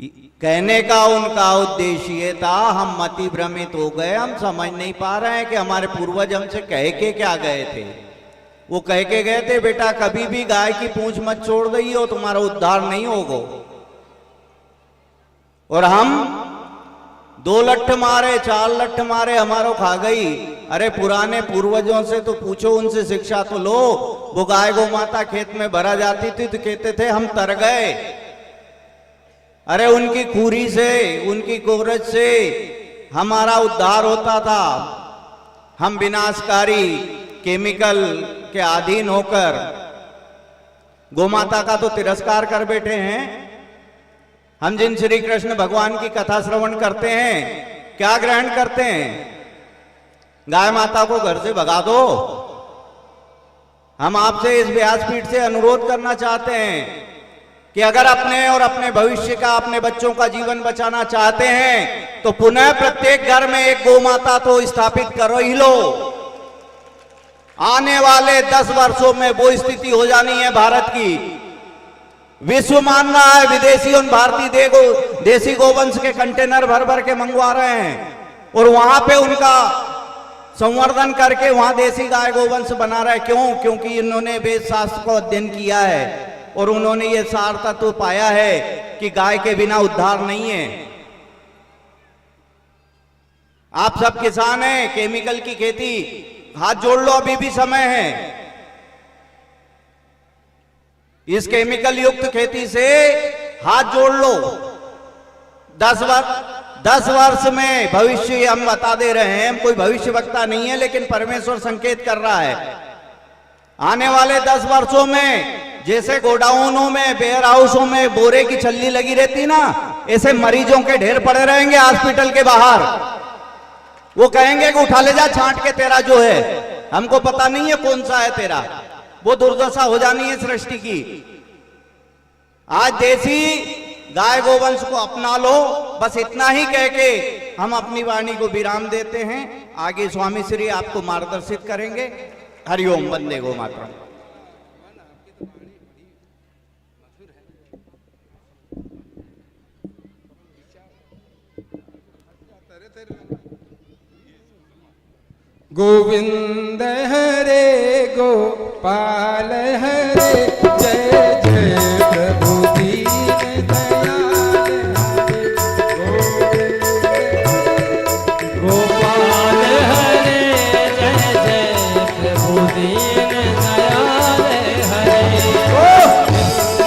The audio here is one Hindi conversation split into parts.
कहने का उनका उद्देश्य ये था, हम मति भ्रमित हो गए, हम समझ नहीं पा रहे हैं कि हमारे पूर्वज हमसे कह के क्या गए थे। वो कह के गए थे, बेटा कभी भी गाय की पूंछ मत छोड़ दई हो, तुम्हारा उद्धार नहीं होगा। और हम 2 लठ मारे, 4 लठ मारे, हमारो खा गई। अरे पुराने पूर्वजों से तो पूछो, उनसे शिक्षा तो लो। वो गाय गो माता खेत में भरा जाती थी तो कहते थे हम तर गए। अरे उनकी खूरी से, उनकी कोरज से हमारा उद्धार होता था। हम विनाशकारी केमिकल के अधीन होकर गोमाता का तो तिरस्कार कर बैठे हैं। हम जिन श्री कृष्ण भगवान की कथा श्रवण करते हैं, क्या ग्रहण करते हैं? गाय माता को घर से भगा दो। हम आपसे इस व्यासपीठ से अनुरोध करना चाहते हैं कि अगर अपने और अपने भविष्य का, अपने बच्चों का जीवन बचाना चाहते हैं तो पुनः प्रत्येक घर में एक गौ माता तो स्थापित करो ही लो। आने वाले 10 वर्षों में वो स्थिति हो जानी है भारत की। विश्व मान रहा है, विदेशी और भारतीय देसी गोवंश के कंटेनर भर भर के मंगवा रहे हैं और वहां पे उनका संवर्धन करके वहां देसी गाय गोवंश बना रहे हैं। क्यों? क्योंकि इन्होंने वेद शास्त्र को अध्ययन किया है और उन्होंने ये सार तत्व पाया है कि गाय के बिना उद्धार नहीं है। आप सब किसान हैं, केमिकल की खेती हाथ जोड़ लो, अभी भी समय है। इस केमिकल युक्त खेती से हाथ जोड़ लो। 10 वर्ष में भविष्य हम बता दे रहे हैं, हम कोई भविष्य वक्ता नहीं है, लेकिन परमेश्वर संकेत कर रहा है। आने वाले 10 वर्षों में जैसे गोडाउनों में, वेयर हाउसों में बोरे की छल्ली लगी रहती ना, ऐसे मरीजों के ढेर पड़े रहेंगे हॉस्पिटल के बाहर। वो कहेंगे कि उठा ले जा छांट के, तेरा जो है हमको पता नहीं है कौन सा है तेरा। वो दुर्दशा हो जानी है सृष्टि की। आज देसी गाय गोवंश को अपना लो। बस इतना ही कह के हम अपनी वाणी को विराम देते हैं। आगे स्वामी श्री आपको मार्गदर्शित करेंगे। हरिओम, वंदे गो मातरम। गोविंद हरे गोपाल हरे, जय जय प्रभु दीन दयाल हरे। गोपाल हरे, जय जय प्रभु दीन दयाल हरे। गोविंद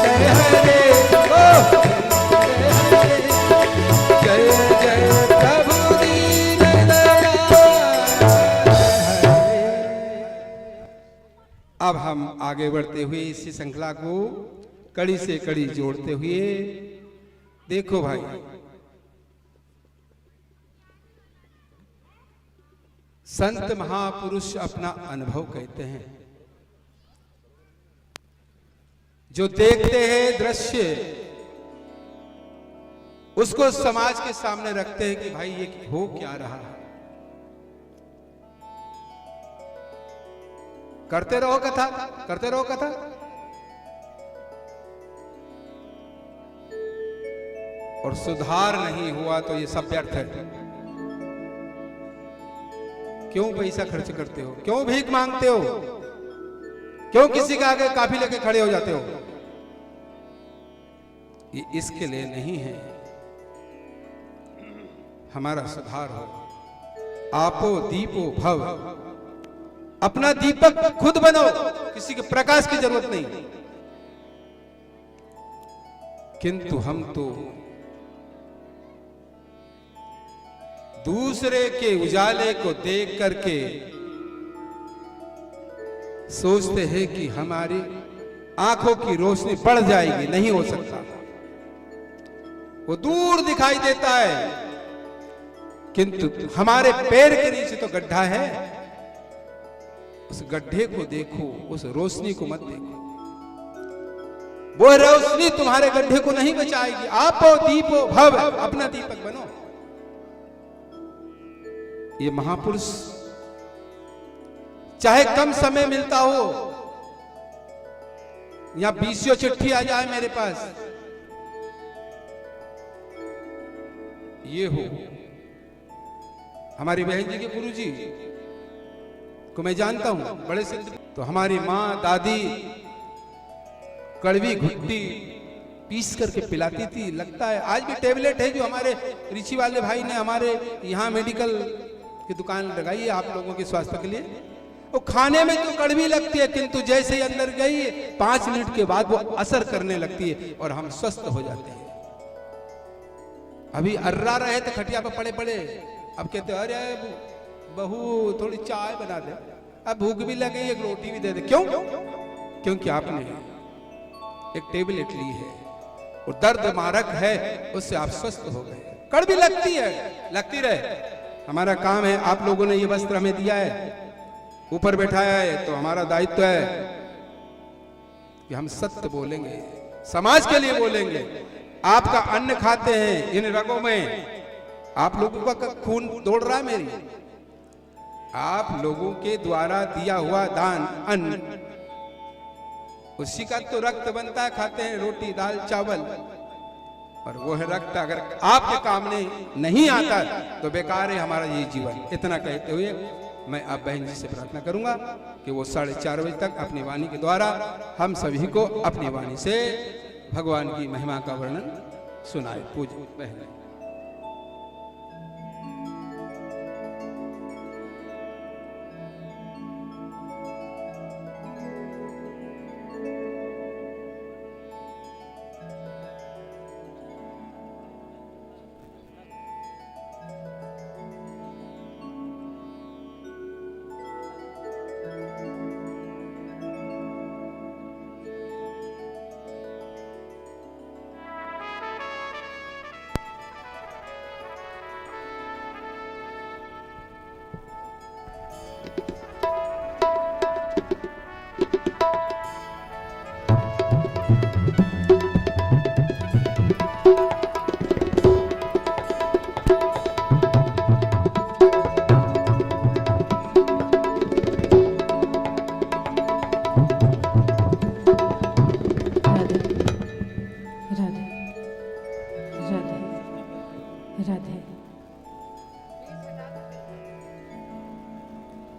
हरे जय जय प्रभु दीन दयाल। अब हम आगे बढ़ते हुए इसी श्रृंखला को कड़ी से कड़ी जोड़ते हुए, देखो भाई, संत महापुरुष अपना अनुभव कहते हैं। जो देखते हैं दृश्य, उसको समाज के सामने रखते हैं कि भाई ये हो क्या रहा है। करते रहो कथा, करते रहो कथा। और सुधार नहीं हुआ तो ये सब व्यर्थ है। क्यों पैसा खर्च करते हो? क्यों भीख मांगते हो? क्यों किसी के आगे काफी लेके खड़े हो जाते हो? ये इसके लिए नहीं है। हमारा सुधार हो। आपो दीपो भव, अपना दीपक खुद बनो, किसी के प्रकाश की जरूरत नहीं। किंतु हम तो दूसरे के उजाले को देख करके सोचते हैं कि हमारी आंखों की रोशनी बढ़ जाएगी। नहीं हो सकता। वो दूर दिखाई देता है, किंतु हमारे पैर के नीचे तो गड्ढा है। उस गड्ढे को देखो, उस रोशनी को मत देखो। वो रोशनी तुम्हारे गड्ढे को नहीं बचाएगी। आपो दीपो भव, अपना दीपक बनो। ये महापुरुष, चाहे कम समय मिलता हो, या 20 चिट्ठी आ जाए मेरे पास, ये हो। हमारी बहन जी के गुरुजी को मैं जानता हूं, बड़े सिद्ध। तो हमारी माँ दादी कड़वी घुट्टी पीस करके पिलाती थी। लगता है आज भी टेबलेट है जो हमारे ऋषि वाले भाई ने हमारे यहाँ मेडिकल की दुकान लगाई है आप लोगों के स्वास्थ्य के लिए। वो खाने में तो कड़वी लगती है, किंतु जैसे ही अंदर गई 5 मिनट के बाद वो असर करने लगती है और हम स्वस्थ हो जाते हैं। अभी अर्रा रहे थे खटिया पर पड़े पड़े, अब कहते अरे बहू थोड़ी चाय बना दे, अब भूख भी लगी एक रोटी भी दे दे। क्यों? क्योंकि आपने एक टेबलेट ली है और दर्द मारक है, उससे आप स्वस्थ हो गए। कड़वी लगती है, लगती रहे। हमारा काम है, आप लोगों ने ये वस्त्र हमें दिया है, ऊपर बैठाया है, तो हमारा दायित्व है कि हम सत्य बोलेंगे, समाज के लिए बोलेंगे। आपका अन्न खाते हैं, इन रगों में आप लोगों का खून दौड़ रहा है मेरी। आप लोगों के द्वारा दिया हुआ दान अन्न, उसी का तो रक्त बनता है, खाते हैं रोटी दाल चावल, और वो है रक्त अगर आपके काम नहीं आता तो बेकार है हमारा ये जीवन। इतना कहते हुए मैं अब बहन जी से प्रार्थना करूंगा कि वो 4:30 बजे तक अपनी वाणी के द्वारा हम सभी को अपनी वाणी से भगवान की महिमा का वर्णन सुनाए। पूज्य बहन।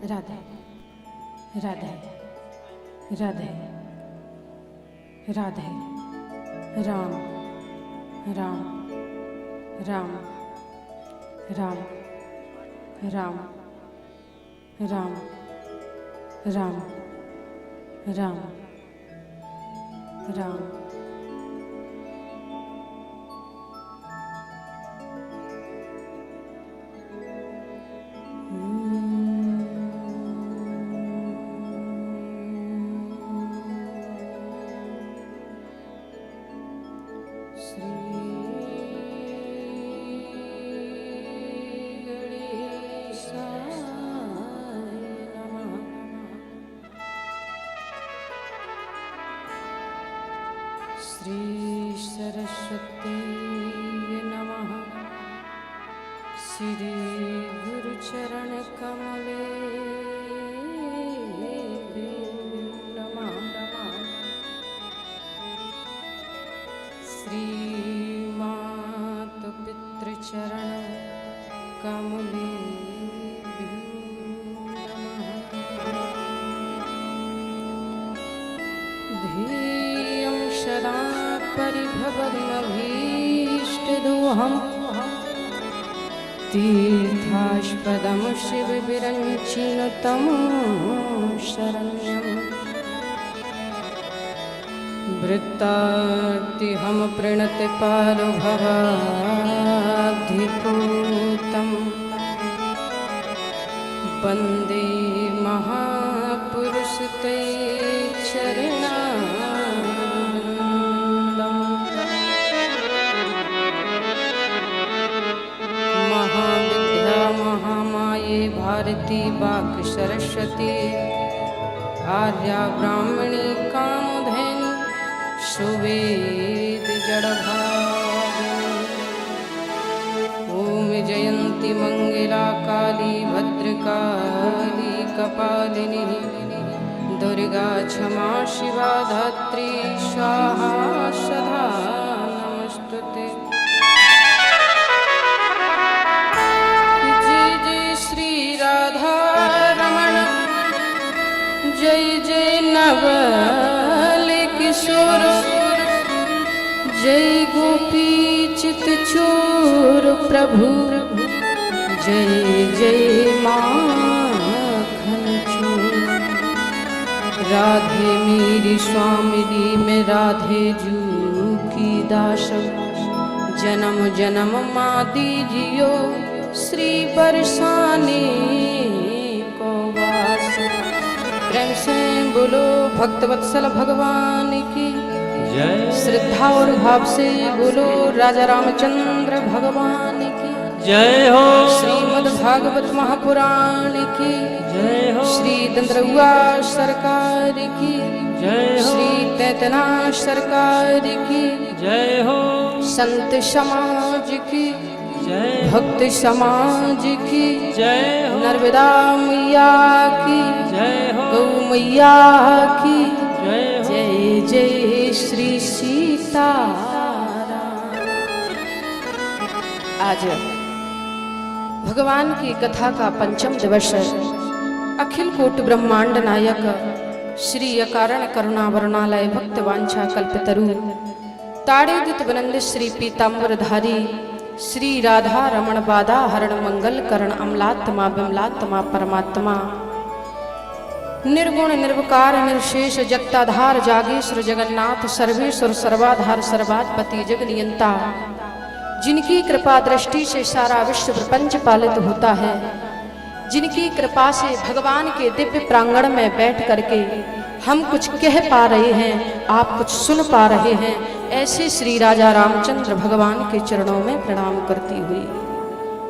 राधे राधे राधे राधे राम राम राम राम राम राम राम राम राम श्री सरस्वती नमः। श्री गुरुचरण कमले नमः। श्री माता पितृचरण कमले सदा परिभवमभीष्टदोहम् तीर्थास्पदं शिवविरञ्चिनुतं शरण्यम् वृत्तार्तिहं प्रणतपालो भवाब्धिपूतं वन्दे महापुरुषते चरणा भारती वाक् सरस्वती आर्या ब्राह्मणी कामधेनु सुवेद जड़भागिनी। ओम जयंती मंगला काली भद्रकाली कपालिनी दुर्गा क्षमा शिवा धात्री स्वाहा सदा नमस्तुते। चित चोर प्रभु जय जय माखन चोर। राधे मेरी स्वामिनी में राधे जू की दास, जन्म जन्म माँ दीजियो श्री बरसाने को वास। प्रेम से बोलो भक्तवत्सल भगवान की जय। श्रद्धा और भाव से बोलो राजा रामचंद्र भगवान की जय हो। श्रीमद् भागवत महापुराण की जय हो। श्री दंद्रुआ सरकार की जय हो। श्री तैतनाथ सरकार की जय हो। संत समाज की जय। भक्त समाज की जय हो। नर्मदा मैया की जय हो। गौ मैया की जय हो। जय जय श्री सीताराम। आज भगवान की कथा का पंचम दिवस है। अखिल कोटि ब्रह्मांड नायक श्री अकारण करुणा वरुणालय भक्त वांछा कल्पतरु ताड़ेदित वनंद श्री पीतांबरधारी श्री राधा रमण बाधा हरण मंगल करण अमलात्मा बिमलात्मा परमात्मा निर्गुण निर्विकार निर्शेष जगताधार जागेश्वर जगन्नाथ सर्वेश्वर सर्वाधार सर्वाधिपति जगनियंता, जिनकी कृपा दृष्टि से सारा विश्व प्रपंच पालित होता है, जिनकी कृपा से भगवान के दिव्य प्रांगण में बैठ करके हम कुछ कह पा रहे हैं, आप कुछ सुन पा रहे हैं, ऐसे श्री राजा रामचंद्र भगवान के चरणों में प्रणाम करती हुई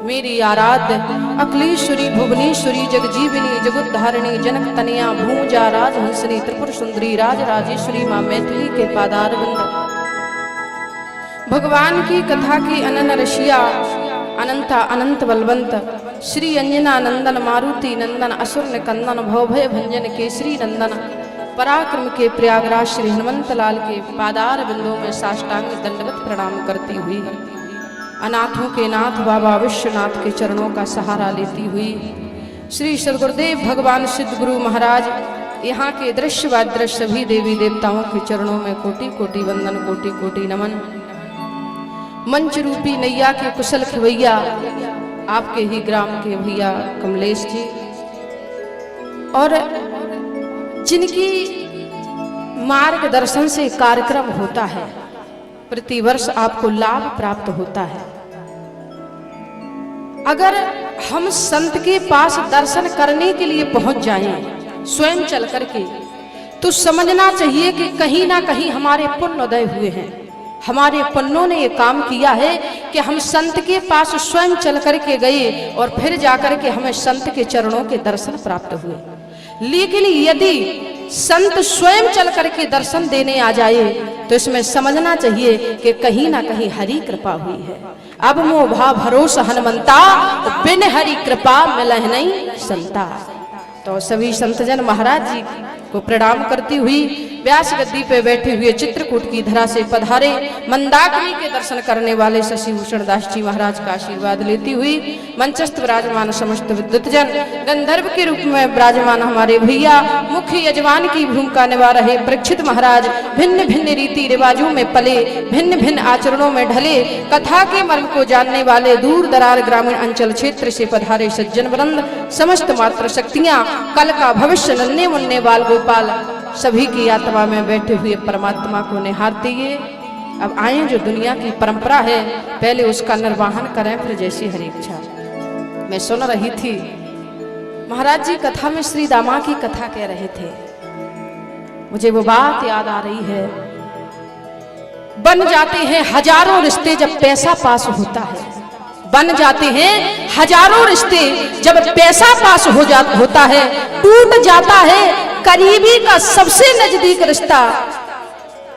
मेरी आराध्य अखिलेश्वरी भुवनेश्वरी जगजीविनी जगुद्धारिणी जनक तनया भूजा राजहंसनी त्रिपुर सुंदरी राज राजेश्वरी माँ मैथिली के पादारविंद, भगवान की कथा की अनन रशिया अनंता अनंत बलवंत श्री अंजना नंदन मारुति नंदन असुर निकंदन भवभय भंजन केसरी नंदन पराक्रम के प्रयागराज श्री हनुमंत लाल के पादार बिंदों में साष्टांग दंडवत प्रणाम करती हुई अनाथों के नाथ बाबा विश्वनाथ के चरणों का सहारा लेती हुई श्री सदगुरुदेव भगवान सिद्ध गुरु महाराज यहाँ के दृश्य व दृश्य सभी देवी देवताओं के चरणों में कोटि कोटि वंदन कोटि कोटि नमन। मंच रूपी नैया के कुशल खवैया आपके ही ग्राम के भैया कमलेश जी, और जिनकी मार्गदर्शन से कार्यक्रम होता है, प्रतिवर्ष आपको लाभ प्राप्त होता है। अगर हम संत के पास दर्शन करने के लिए पहुंच जाएं स्वयं चल करके, तो समझना चाहिए कि कहीं ना कहीं हमारे पुण्य उदय हुए हैं, हमारे पुण्यों ने ये काम किया है कि हम संत के पास स्वयं चल करके गए और फिर जाकर के हमें संत के चरणों के दर्शन प्राप्त हुए। लेकिन यदि संत स्वयं चल करके दर्शन देने आ जाए तो इसमें समझना चाहिए कि कहीं ना कहीं हरि कृपा हुई है। अब मोह भा भरोसा हनुमंता, बिन हरि कृपा मिलह नहीं संता। तो सभी संतजन महाराज जी को प्रणाम करती हुई व्यास गद्दी पे बैठे हुए चित्रकूट की धरा से पधारे मंदाकिनी के दर्शन करने वाले शशि भूषण दास जी महाराज का आशीर्वाद लेती हुई मंचस्थ विराजमान समस्त विद्वतजन, गंधर्व के रूप में विराजमान हमारे भैया, मुख्य यजमान की भूमिका निभा रहे परीक्षित महाराज, भिन्न भिन्न रीति रिवाजों में पले, भिन्न भिन्न आचरणों में ढले, कथा के मर्म को जानने वाले दूर दरार ग्रामीण अंचल क्षेत्र से पधारे सज्जन वृंद, समस्त मात्र शक्तियां, कल का भविष्य नन्हे मुन्ने बाल गोपाल, सभी की आत्मा में बैठे हुए परमात्मा को निहारते हुए अब आए जो दुनिया की परंपरा है, पहले उसका निर्वाहन करें फिर जैसी हरि इच्छा। मैं सुन रही थी महाराज जी कथा में श्री दामा की कथा कह रहे थे, मुझे वो बात याद आ रही है, बन जाते हैं हजारों रिश्ते जब पैसा पास होता है, बन जाते हैं हजारों रिश्ते जब पैसा पास होता है, टूट जाता है करीबी का सबसे नजदीक रिश्ता।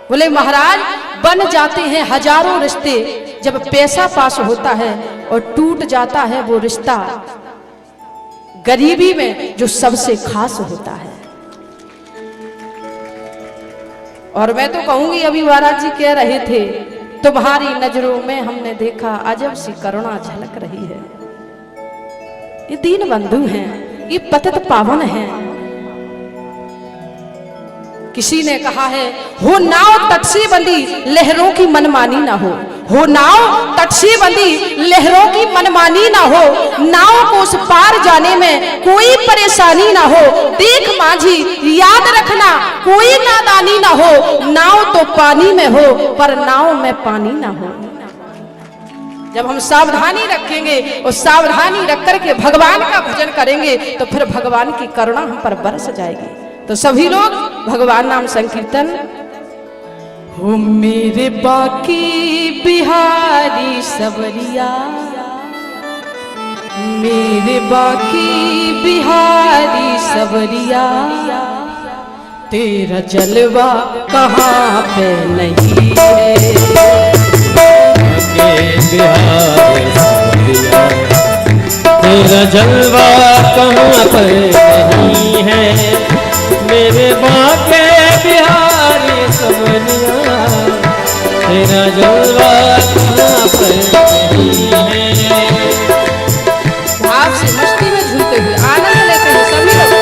बोले महाराज बन जाते हैं हजारों रिश्ते जब पैसा पास होता है और टूट जाता है वो रिश्ता गरीबी में जो सबसे खास होता है। और मैं तो कहूंगी अभी महाराज जी कह रहे थे, तुम्हारी नजरों में हमने देखा अजब सी करुणा झलक रही है। ये दीन बंधु हैं, ये पतित पावन हैं। किसी ने कहा है हो नाव तट से बंधी लहरों की मनमानी ना हो हो नाव तट से बंधी, लहरों की मनमानी ना हो, नाव को उस पार जाने में कोई परेशानी ना हो। देख माझी याद रखना कोई नादानी ना हो, नाव तो पानी में हो पर नाव में पानी ना हो। जब हम सावधानी रखेंगे और सावधानी रख करके भगवान का भजन करेंगे तो फिर भगवान की करुणा हम पर बरस जाएगी। तो सभी लोग भगवान नाम संकीर्तन। हो मेरे बाकी बिहारी सबरिया, मेरे बाकी बिहारी सबरिया, तेरा जलवा कहाँ पे नहीं है। बिहार सबरिया, तेरा जलवा कहाँ पर नहीं है। मेरे बाके बिहारी सबरिया, तेरा जलवा कहाँ पर नहीं है। आपसे मस्ती में झूलते हुए आनंद लेते हुए सभी लोग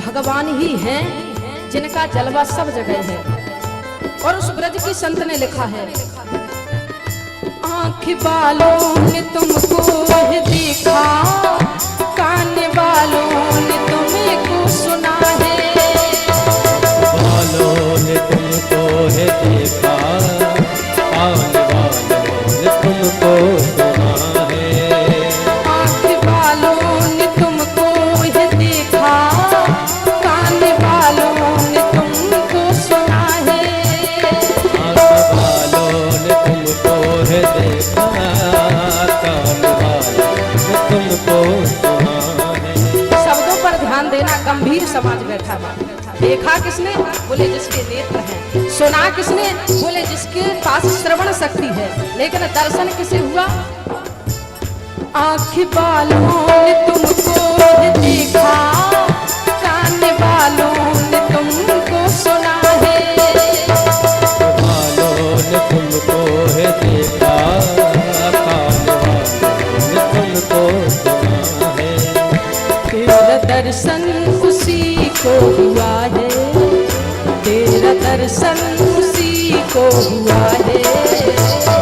भगवान ही हैं जिनका जलवा सब जगह है। और उस ब्रज की संत ने लिखा है, आँख वालों ने तुमको देखा, कान वालों ने तुमको सुना है। वालों ने तुमको है देखा, कान वालों ने तुमको सुना है। आँख वालों ने तुमको है देखा, कान वालों ने तुमको सुना है। आँख वालों ने तुमको है देखा, कान वालों ने तुमको सुना है। शब्दों पर ध्यान देना, गंभीर समाज बैठा है। देखा किसने? बोले जिसके नेत्र हैं। सुना किसने? बोले जिसके पास श्रवण शक्ति है। लेकिन दर्शन किसे हुआ? आँख वालों ने तुमको देखा, कान वालों ने तुमको सुना है। वालों ने तुमको है देखा, कान वालों ने तुमको सुना है। तेरा दर्शन उसी को हुआ है, तेरा दर्शन उसी को हुआ है,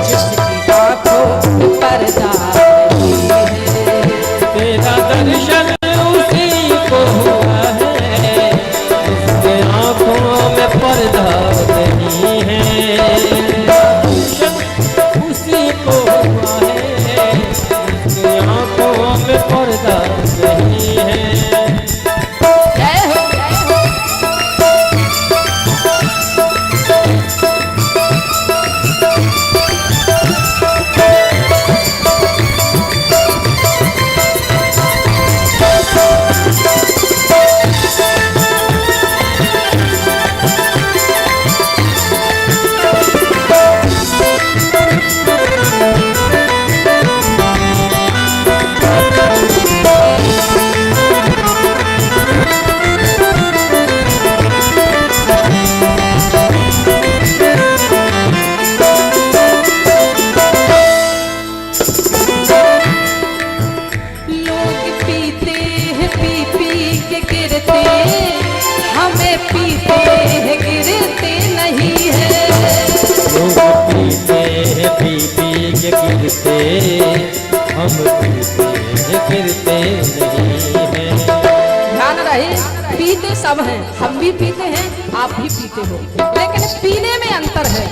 जिसकी आँखों में पर्दा नहीं है। तेरा दर्शन उसी को हुआ है, जिसके आँखों में पर्दा नहीं है। दर्शन उसी को हुआ है, जिसके आँखों में पर्दा नहीं है। जय हो, जय हो। हम पीते हैं गिरते नहीं हैं। ध्यान रहे, पीते सब हैं, हम भी पीते हैं, आप भी पीते हो, लेकिन पीने में अंतर है।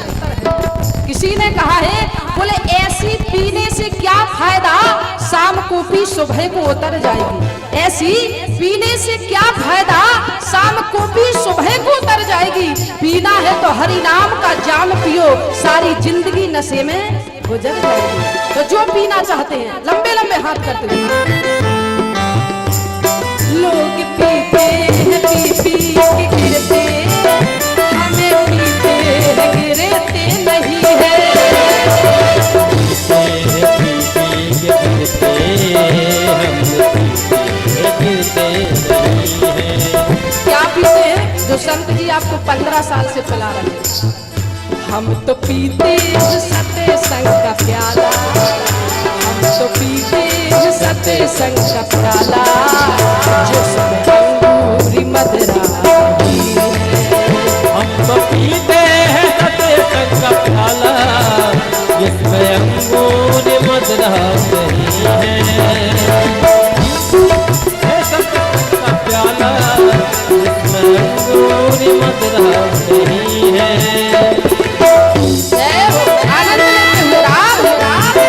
किसी ने कहा है, बोले ऐसी पीने से क्या फायदा, शाम कूपी सुबह को उतर जाएगी। ऐसी पीने से क्या फायदा, शाम कूपी सुबह को उतर जाएगी। पीना है तो हरि नाम का जाम पियो, सारी जिंदगी नशे में गुजर जाएगी। तो जो पीना चाहते हैं लंबे लंबे हाथ करते हुए, लोग पीते हैं पी पी के गिरते, हमें पीते हैं गिरते नहीं है। क्या पीते हैं? जो संत जी आपको 15 साल से पिला रहे हैं। हम तो पीते हैं सत्य संग का प्याला, हम तो पीते हैं सत्य संग का प्याला, जिसमें अंगूरी मदरा नहीं है। हम तो पीते हैं सत्य संग का प्याला, जिसमें अंगूरी मदरा नहीं है। प्याला जिसमें अंगूरी मदरा नहीं है। आनंद लेते हुए राम राम।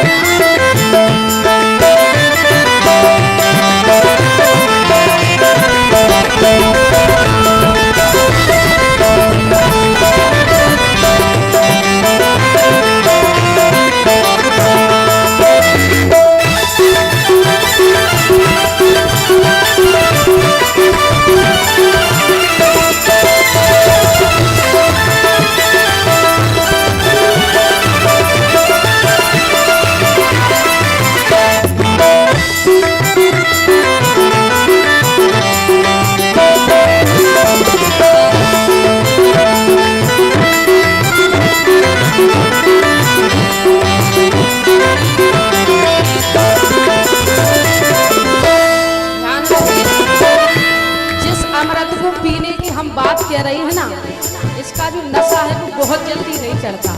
कह रही है ना, इसका जो नशा है वो बहुत जल्दी नहीं चढ़ता।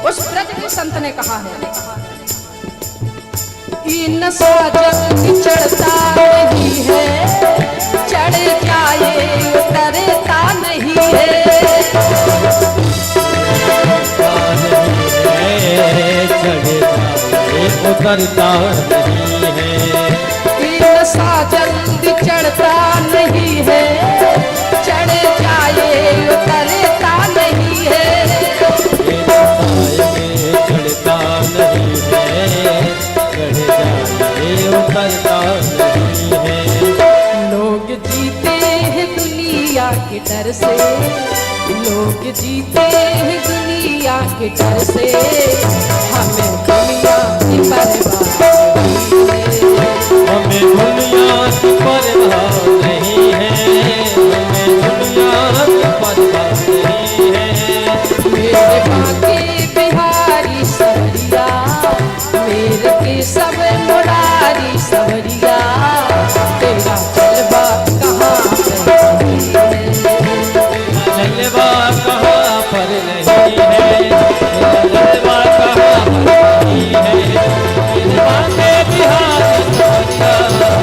उस ब्रज के संत ने कहा है, ये नशा जल्दी चढ़ता नहीं है, चढ़ जाए उतरता नहीं है। उतरता नहीं है। ये नशा जल्दी चढ़ता नहीं है, चढ़ जाए उतरता नहीं है। चढ़ता नहीं है, चढ़ जाए उतरता नहीं है। लोग जीते हैं दुनिया के डर से, लोग जीते हैं दुनिया के डर से, हमें दुनिया की परवाह नहीं है। हमें दुनिया की परवाह नहीं है, हमें दुनिया की परवाह नहीं है। मेरे बाके बिहारी सवरिया, मेरे के सब मुरारी सवरिया, तेरा जलवा कहाँ नहीं है। जलवा कहाँ पर नहीं है, जलवा कहाँ पर नहीं है। मेरे बाके बिहारी सवरिया,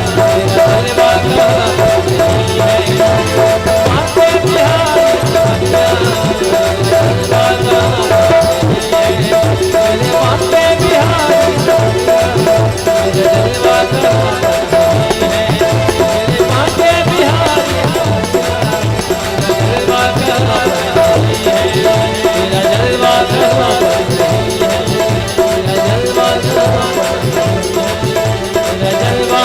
तेरा जलवा कहाँ पर नहीं है। बाके बिहारी सवरिया, जलवा कहाँ पर नहीं है। मेरे बाके बिहारी सवरिया, जलवा कहाँ पर नहीं है। मेरे बाके बिहारी जलवा कहाँ पर नहीं है। तेरा जलवा कहाँ पर नहीं है, तेरा जलवा कहाँ पर नहीं है, तेरा जलवा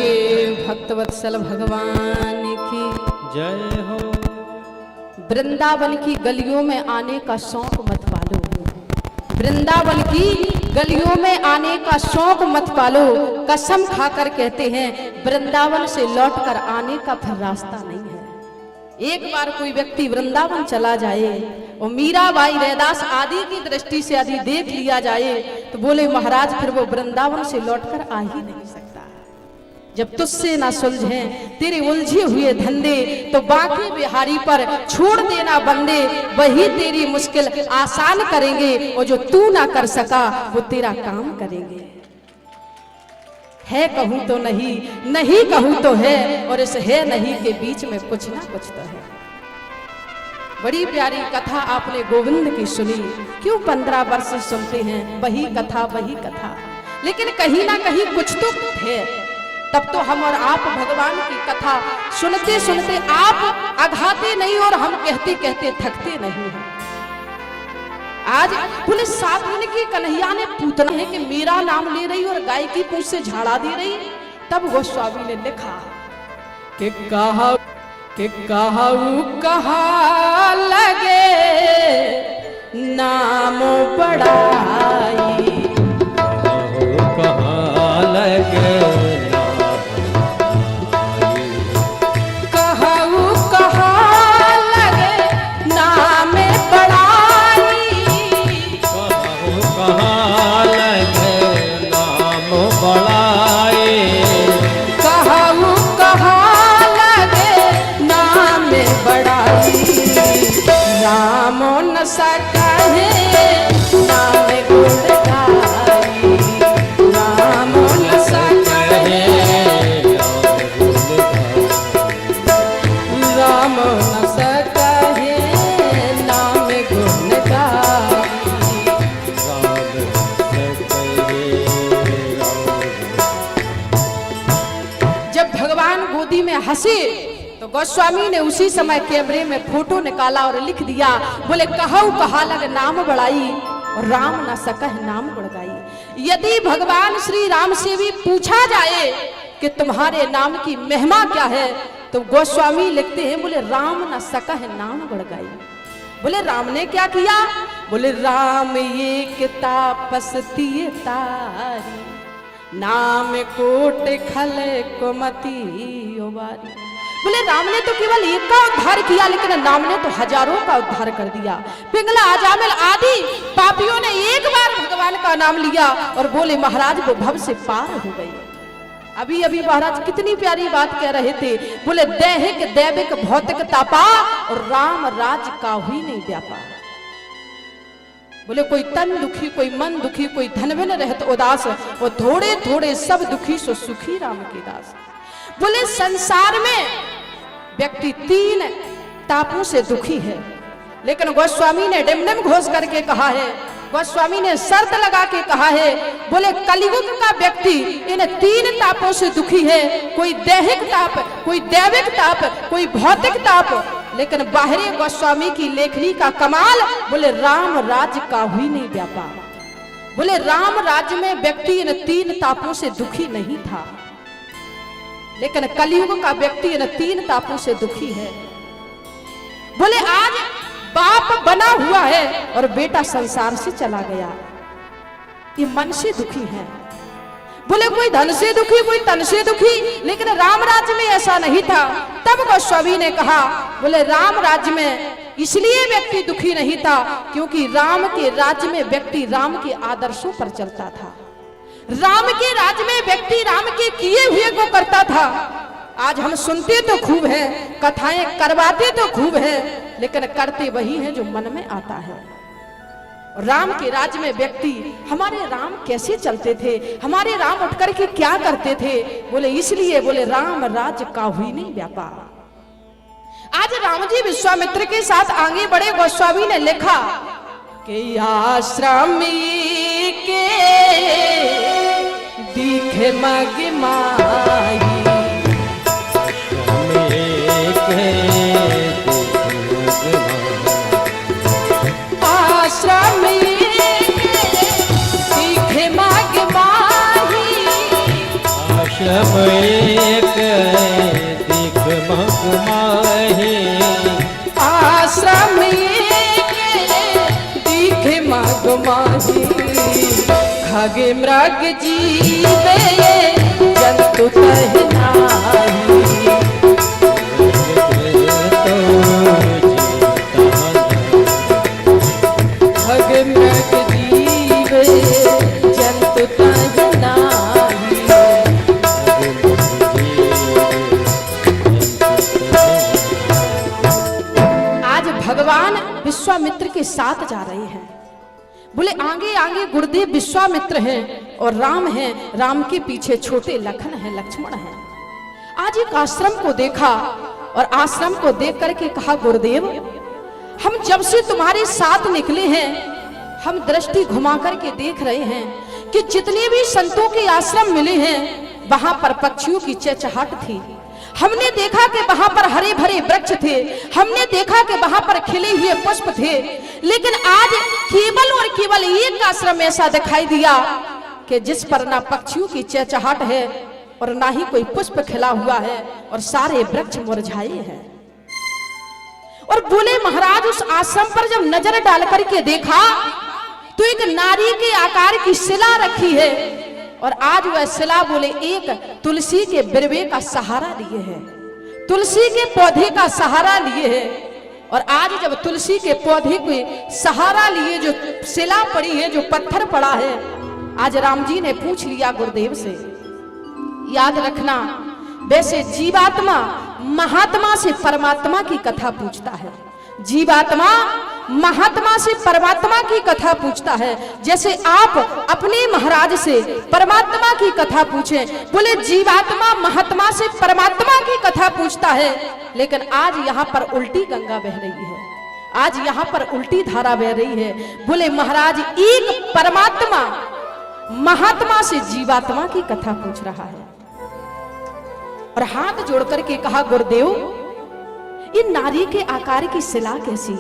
ये भक्तवत्सल भगवान की जय हो। वृंदावन की गलियों में आने का शौक मत पालो, वृंदावन की गलियों में आने का शौक मत पालो। कसम खाकर कहते हैं वृंदावन से लौटकर आने का फिर रास्ता नहीं है। एक बार कोई व्यक्ति वृंदावन चला जाए और मीराबाई रैदास आदि की दृष्टि से यदि देख लिया जाए तो बोले महाराज फिर वो वृंदावन से लौटकर आ ही नहीं सकता। जब तुझसे ना सुलझे तेरे उलझे हुए धंधे तो बाकी बिहारी पर छोड़ देना बंदे, वही तेरी मुश्किल आसान करेंगे और जो तू ना कर सका वो तेरा काम करेंगे। है कहूं तो नहीं, नहीं कहूं तो है, और इस है नहीं के बीच में कुछ ना कुछ तो है। बड़ी प्यारी कथा आपने गोविंद की सुनी। क्यों 15 वर्ष से सुनते हैं वही कथा वही कथा, लेकिन कहीं ना कहीं कुछ तो है। तब तो हम और आप भगवान की कथा सुनते सुनते आप अघाते नहीं और हम कहते कहते थकते नहीं हैं। आज पुलिस 7 दिन की कन्हैया ने पूतना है कि मेरा नाम ले रही और गाय की पूंछ से झाड़ा दे रही। तब गोस्वामी ने लिखा कि कहू कहा लगे नाम बड़ाई, कहाँ लगे कहू कहा लगे नाम बड़ाई, कहाँ लगे नाम बड़ाई, कहू कहा लगे नाम बड़ाई, राम न सकहे नाम गुण गाई, राम न सकहे राम न सकहे नाम गुण गाई। जब भगवान गोदी में हंसे तो गोस्वामी ने उसी समय कैमरे में फोटो निकाला और लिख दिया, बोले कहऊ कहा लग नाम बड़ाई और राम न सकह नाम गुण गाई। यदि भगवान श्री राम से भी पूछा जाए कि तुम्हारे नाम की महिमा क्या है, तो गोस्वामी लिखते हैं बोले राम न सकह नाम गुण गाई। बोले राम ने क्या किया? बोले राम ये तापस तिये तारी, नाम कोट खल कुमति ओबारी। बोले राम ने तो केवल एक का उद्धार किया, लेकिन नाम ने तो हजारों का उद्धार कर दिया। पिंगला अजामिल आदि पापियों ने एक बार भगवान का नाम लिया और बोले महाराज वो भव से पार हो गई। अभी अभी महाराज कितनी प्यारी बात कह रहे थे, बोले दैहिक दैविक भौतिक तापा और राम राज का हुई नहीं व्यापा। बोले कोई तन दुखी कोई मन दुखी कोई धन बिन रहत उदास, वो थोड़े थोड़े सब दुखी सो सुखी राम के दास। बोले संसार में व्यक्ति 3 तापों से दुखी है, लेकिन गोस्वामी ने डिमडिम घोष करके कहा है, गोस्वामी ने शर्त लगा के कहा है, बोले कलियुग का व्यक्ति इन 3 तापों से दुखी है। कोई दैहिक ताप, कोई दैविक ताप, कोई भौतिक ताप। लेकिन बाहरी गोस्वामी की लेखनी का कमाल, बोले राम राज्य का हुई नहीं व्यापार। बोले राम राज्य में व्यक्ति इन 3 तापों से दुखी नहीं था, लेकिन कलियुग का व्यक्ति इन 3 तापों से दुखी है। बोले आज बाप बना हुआ है और बेटा संसार से चला गया, ये मन से दुखी है। बोले कोई धन से दुखी कोई तन से दुखी, लेकिन राम राज्य में ऐसा नहीं था। तब गोस्वामी ने कहा, बोले राम राज्य में इसलिए व्यक्ति दुखी नहीं था क्योंकि राम के राज्य में व्यक्ति राम के आदर्शों पर चलता था। राम के राज्य में व्यक्ति राम के किए हुए को करता था। आज हम सुनते तो खूब हैं, कथाएं करवाते तो खूब हैं, लेकिन करते वही हैं जो मन में आता है। राम के राज्य में व्यक्ति, हमारे राम कैसे चलते थे, हमारे राम उठ करके क्या करते थे? बोले इसलिए, बोले राम राज्य का हुई नहीं व्यापार। आज राम जी विश्वामित्र के साथ आगे बढ़े। गोस्वामी ने लिखा कि आश्रम के दिखे मग माई, आश्रम दिखे मग माही, आश्रम एक दिख मग माही, आश्रम दिखे मग माही। खग मृग जीवे जंतु तहि नाही, खग मृग जीवे जंतु तहि नाही। आज भगवान विश्वामित्र के साथ जा रहे हैं। बोले आगे आगे गुरुदेव विश्वामित्र हैं और राम हैं, राम के पीछे छोटे लखन हैं, लक्ष्मण हैं। आज एक आश्रम को देखा और आश्रम को देख करके कहा, गुरुदेव जब से तुम्हारे साथ निकले हैं, हम दृष्टि घुमा करके देख रहे हैं कि जितने भी संतों के आश्रम मिले हैं, वहां पर पक्षियों की चहचहाट थी। हमने देखा कि वहां पर हरे भरे वृक्ष थे, हमने देखा कि वहां पर खिले हुए पुष्प थे। लेकिन आज केवल और केवल एक आश्रम ऐसा दिखाई दिया कि जिस पर ना पक्षियों की चहचहाट है और ना ही कोई पुष्प खिला हुआ है, और सारे वृक्ष मुरझाए हैं। और बोले महाराज, उस आश्रम पर जब नजर डाल करके देखा तो एक नारी के आकार की शिला रखी है, और आज वह शिला बोले एक तुलसी के बिरवे का सहारा लिए है, तुलसी के पौधे का सहारा लिए है। और आज जब तुलसी के पौधे के सहारा लिए जो शिला पड़ी है, जो पत्थर पड़ा है, आज राम जी ने पूछ लिया गुरुदेव से, याद रखना, वैसे जीवात्मा महात्मा से परमात्मा की कथा पूछता है, जीवात्मा महात्मा से परमात्मा की कथा पूछता है। जैसे आप अपने महाराज से परमात्मा की कथा पूछे, बोले जीवात्मा महात्मा से परमात्मा की कथा पूछता है। लेकिन आज यहाँ पर उल्टी गंगा बह रही है, आज यहाँ पर उल्टी धारा बह रही है। बोले महाराज, एक परमात्मा महात्मा से जीवात्मा की कथा पूछ रहा है। और हाथ जोड़ करके कहा, गुरुदेव, ये नारी के आकार की शिला कैसी?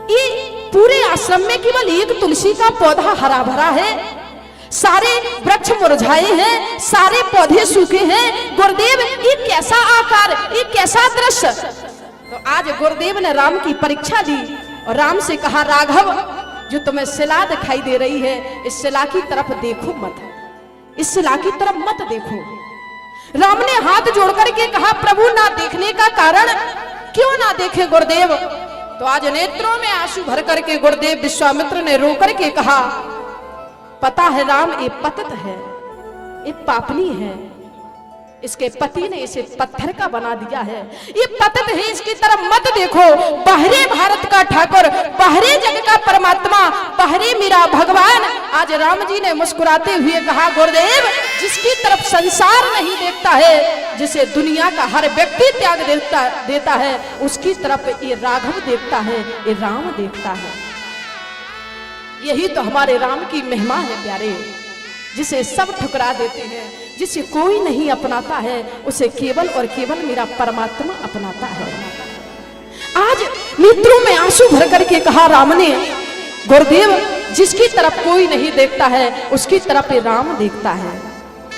ये पूरे आश्रम में केवल एक तुलसी का पौधा हरा भरा है, सारे वृक्ष मुरझाए हैं, सारे पौधे सूखे हैं। गुरुदेव, ये कैसा आकार, ये कैसा दृश्य? तो आज गुरुदेव ने राम की परीक्षा ली और राम से कहा, राघव, जो तुम्हें शिला दिखाई दे रही है, इस शिला की तरफ देखो मत, इस शिला की तरफ मत देखो। राम ने हाथ जोड़ करके कहा, प्रभु, ना देखने का कारण? क्यों ना देखे गुरुदेव? तो आज नेत्रों में आंसू भर करके गुरुदेव विश्वामित्र ने रो करके कहा, पता है राम, ये पतित है, ये पापनी है, इसके पति ने इसे पत्थर का बना दिया है, ये पतित है, इसकी तरफ मत देखो। बाहरे भारत का ठाकुर, बाहरे जग का परमात्मा, बाहरे मेरा भगवान। आज राम जी ने मुस्कुराते हुए कहा, गुरुदेव, जिसकी तरफ संसार नहीं देखता है, जिसे दुनिया का हर व्यक्ति त्याग देता है, उसकी तरफ ये राघव देखता है, ये राम देखता है। यही तो हमारे राम की महिमा है प्यारे, जिसे सब ठुकरा देते हैं, जिसे कोई नहीं अपनाता है, उसे केवल और केवल मेरा परमात्मा अपनाता है। आज नेत्रों में आंसू भर करके कहा राम ने, गुरुदेव, जिसकी तरफ कोई नहीं देखता है, उसकी तरफ ये राम देखता है।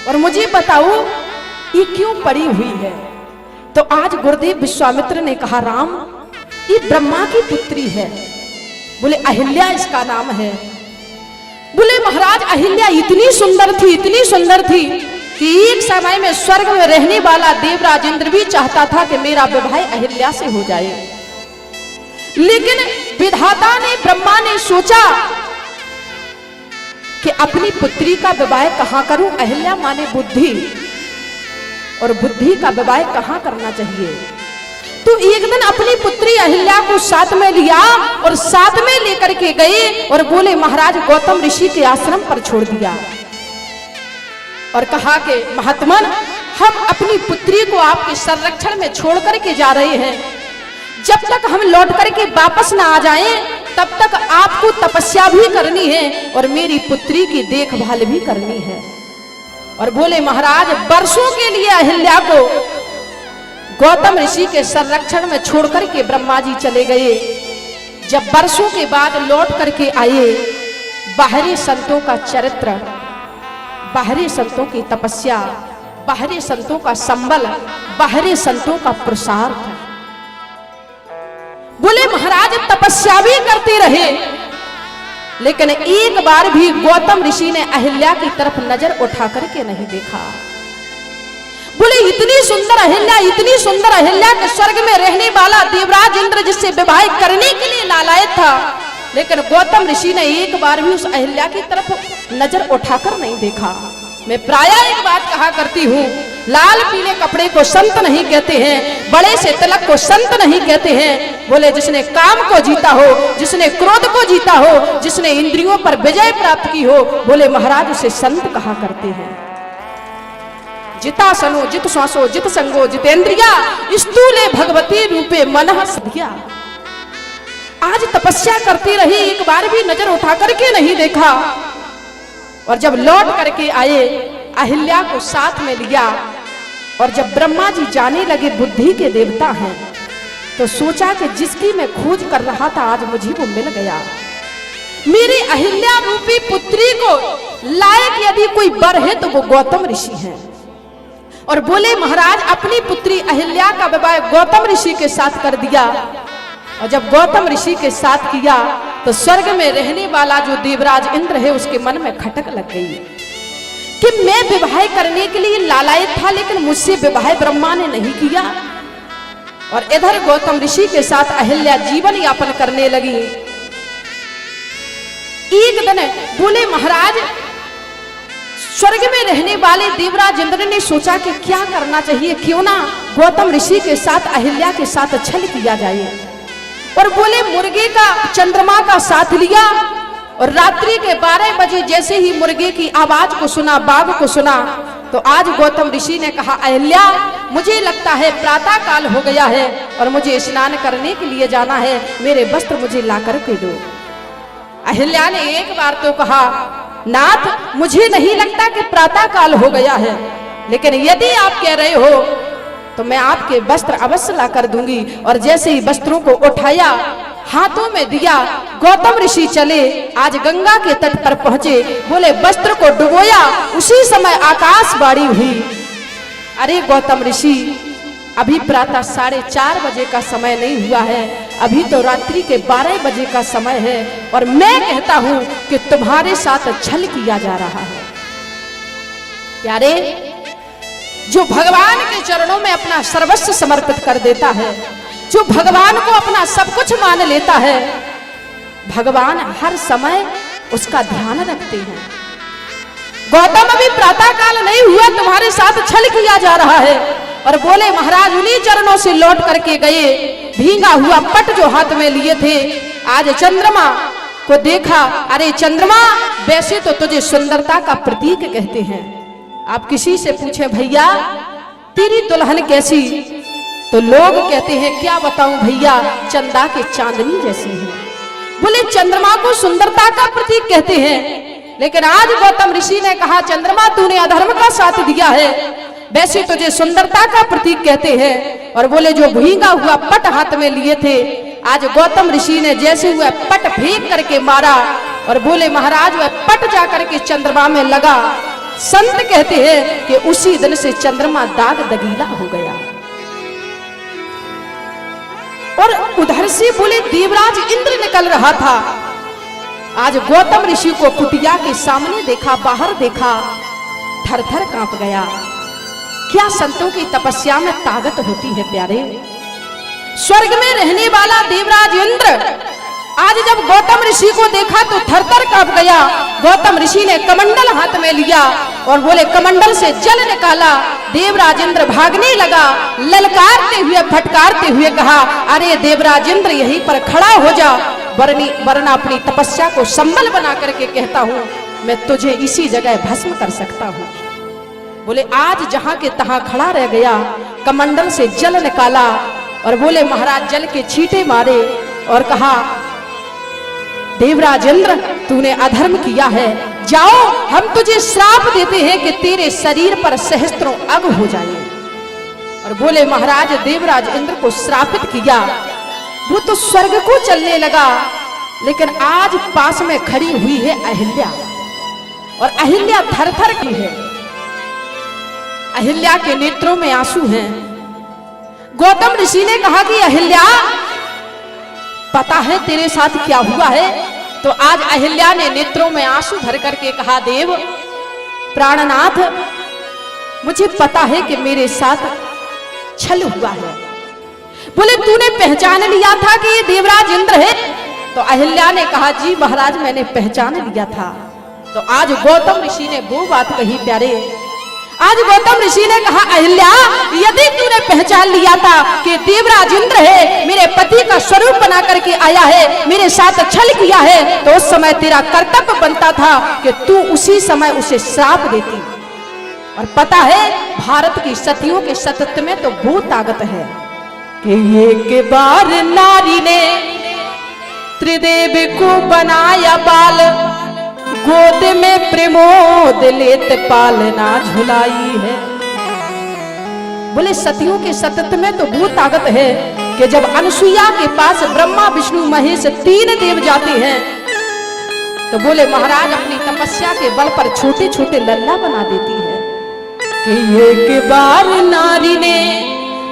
और मुझे बताओ, ये क्यों पड़ी हुई है? तो आज गुरुदेव विश्वामित्र ने कहा, राम, ये ब्रह्मा की पुत्री है। बोले अहिल्या इसका नाम है। बोले महाराज, अहिल्या इतनी सुंदर थी, इतनी सुंदर थी कि एक समय में स्वर्ग में रहने वाला देवराज इंद्र भी चाहता था कि मेरा विवाह अहिल्या से हो जाए। लेकिन विधाता ने, ब्रह्मा ने सोचा कि अपनी पुत्री का विवाह कहां करूं? अहिल्या माने बुद्धि, और बुद्धि का विवाह कहां करना चाहिए? तो एक दिन अपनी पुत्री अहिल्या को साथ में लिया और साथ में लेकर के गए और बोले महाराज, गौतम ऋषि के आश्रम पर छोड़ दिया और कहा कि महात्मन, हम अपनी पुत्री को आपके संरक्षण में छोड़ करके जा रहे हैं। जब तक हम लौट करके वापस ना आ जाएं, तब तक आपको तपस्या भी करनी है और मेरी पुत्री की देखभाल भी करनी है। और बोले महाराज, वर्षों के लिए अहिल्या को गौतम ऋषि के संरक्षण में छोड़ करके ब्रह्मा जी चले गए। जब वर्षों के बाद लौट करके आए, बाहरी संतों का चरित्र, बाहरी संतों की तपस्या, बाहरी संतों का संबल, बाहरी संतों का पुरुषार्थ। बोले महाराज, तपस्या भी करते रहे, लेकिन एक बार भी गौतम ऋषि ने अहिल्या की तरफ नजर उठा करके नहीं देखा। बोले इतनी सुंदर अहिल्या, इतनी सुंदर अहिल्या के स्वर्ग में रहने वाला देवराज इंद्र जिससे विवाह करने के लिए लालायत था, लेकिन गौतम ऋषि ने एक बार भी उस अहिल्या की तरफ नजर उठाकर नहीं देखा। मैं प्रायः एक बात कहा करती हूँ, लाल पीले कपड़े को संत नहीं कहते हैं, बड़े से तिलक को संत नहीं कहते हैं। बोले जिसने काम को जीता हो, जिसने क्रोध को जीता हो, जिसने इंद्रियों पर विजय प्राप्त की हो, बोले महाराज उसे संत कहा करते हैं। जितासनो जित श्वासो जित संगो जितेंद्रिया, स्थूले भगवती रूपे मनः सधिया। आज तपस्या करती रही, एक बार भी नजर उठा करके नहीं देखा। और जब लौट करके आए, अहिल्या को साथ में लिया, और जब ब्रह्मा जी जाने लगे बुद्धि के देवता हैं, तो सोचा कि जिसकी मैं खोज कर रहा था आज मुझे वो मिल गया। मेरी अहिल्या रूपी पुत्री को लायक यदि कोई वर है तो वो गौतम ऋषि हैं। और बोले महाराज अपनी पुत्री अहिल्या का विवाह गौतम ऋषि के साथ कर दिया। और जब गौतम ऋषि के साथ किया तो स्वर्ग में रहने वाला जो देवराज इंद्र है उसके मन में खटक लग गई कि मैं विवाह करने के लिए लालायित था, लेकिन मुझसे विवाह ब्रह्मा ने नहीं किया। और इधर गौतम ऋषि के साथ अहिल्या जीवन यापन करने लगी। एक दिन बोले महाराज स्वर्ग में रहने वाले देवराज इंद्र ने सोचा कि क्या करना चाहिए, क्यों ना गौतम ऋषि के साथ अहिल्या के साथ छल किया जाए। और बोले मुर्गे का चंद्रमा का साथ लिया, और रात्रि के 12 बजे जैसे ही मुर्गे की आवाज को सुना, बाघ को सुना, तो आज गौतम ऋषि ने कहा अहिल्या मुझे लगता है प्रातः काल हो गया है और मुझे स्नान करने के लिए जाना है, मेरे वस्त्र मुझे ला कर के दो। अहिल्या ने एक बार तो कहा नाथ मुझे नहीं लगता कि प्रातः काल हो गया है, लेकिन यदि आप कह रहे हो तो मैं आपके वस्त्र अवश्य ला कर दूंगी। और जैसे ही वस्त्रों को उठाया, हाथों में दिया, गौतम ऋषि चले, आज गंगा के तट पर पहुंचे। बोले वस्त्र को डुबोया, उसी समय आकाशवाणी हुई, अरे गौतम ऋषि अभी प्रातः 4:30 बजे का समय नहीं हुआ है, अभी तो रात्रि के 12 बजे का समय है, और मैं कहता हूं कि तुम्हारे साथ छल किया जा रहा है। प्यारे, जो भगवान के चरणों में अपना सर्वस्व समर्पित कर देता है, जो भगवान को अपना सब कुछ मान लेता है, भगवान हर समय उसका ध्यान रखते हैं। गौतम अभी प्रातः काल नहीं हुआ, तुम्हारे साथ छल किया जा रहा है। और बोले महाराज उन्हीं चरणों से लौट करके गए, भींगा हुआ पट जो हाथ में लिए थे, आज चंद्रमा को देखा, अरे चंद्रमा वैसे तो तुझे सुंदरता का प्रतीक कहते हैं। आप किसी से पूछे भैया तेरी दुल्हन कैसी, तो लोग कहते हैं क्या बताऊं भैया चंदा के चांदनी जैसी है। बोले चंद्रमा को सुंदरता का प्रतीक कहते हैं, लेकिन आज गौतम ऋषि ने कहा चंद्रमा तूने अधर्म का साथ दिया है, वैसे तुझे सुंदरता का प्रतीक कहते हैं। और बोले जो भींगा हुआ पट हाथ में लिए थे, आज गौतम ऋषि ने जैसे हुआ पट फेंक करके मारा, और बोले महाराज वह पट जा करके चंद्रमा में लगा। संत कहते हैं कि उसी दिन से चंद्रमा दाग दगीला हो गया। और उधर से बोले देवराज इंद्र निकल रहा था, आज गौतम ऋषि को कुटिया के सामने देखा, बाहर देखा, थर थर कांप गया। क्या संतों की तपस्या में ताकत होती है प्यारे। स्वर्ग में रहने वाला देवराज इंद्र आज जब गौतम ऋषि को देखा तो थरथर कांप गया। गौतम ऋषि ने कमंडल हाथ में लिया और बोले कमंडल से जल निकाला। देवराज इंद्र भागने लगा, ललकारते हुए फटकारते हुए कहा अरे देवराज इंद्र यहीं पर खड़ा हो जा, वरना अपनी तपस्या को संबल बना करके कहता हूं मैं तुझे इसी जगह भस्म कर सकता हूं। बोले आज जहां के तहां खड़ा रह गया, कमंडल से जल निकाला और बोले महाराज जल के छींटे मारे और कहा देवराज इंद्र तूने अधर्म किया है, जाओ हम तुझे श्राप देते हैं कि तेरे शरीर पर सहस्त्रों अग हो जाए। और बोले महाराज देवराज इंद्र को श्रापित किया, वो तो स्वर्ग को चलने लगा, लेकिन आज पास में खड़ी हुई है अहिल्या और अहिल्या थरथर की है। अहिल्या के नेत्रों में आंसू हैं। गौतम ऋषि ने कहा कि अहिल्या पता है तेरे साथ क्या हुआ है? तो आज अहिल्या ने नेत्रों में आंसू भर करके कहा देव प्राणनाथ मुझे पता है कि मेरे साथ छल हुआ है। बोले तूने पहचान लिया था कि ये देवराज इंद्र है? तो अहिल्या ने कहा जी महाराज मैंने पहचान लिया था। तो आज गौतम ऋषि ने वो बात कही प्यारे, आज गौतम ऋषि ने कहा अहिल्या यदि तूने पहचान लिया था कि देवराज इंद्र है, मेरे पति का स्वरूप बना करके आया है, मेरे साथ छल किया है, तो उस समय तेरा कर्तव्य बनता था कि तू उसी समय उसे श्राप देती। और पता है भारत की सतियों के सतत्व में तो वो ताकत है कि एक बार नारी ने त्रिदेव को बनाया बाल, गोद में प्रमोद लेत पालना झुलाई है। बोले सतियों के सतत में तो वो ताकत है कि जब अनुसुईया के पास ब्रह्मा विष्णु महेश 3 देव जाते हैं तो बोले महाराज अपनी तपस्या के बल पर छोटे छोटे लल्ला बना देती है कि एक बार नारी ने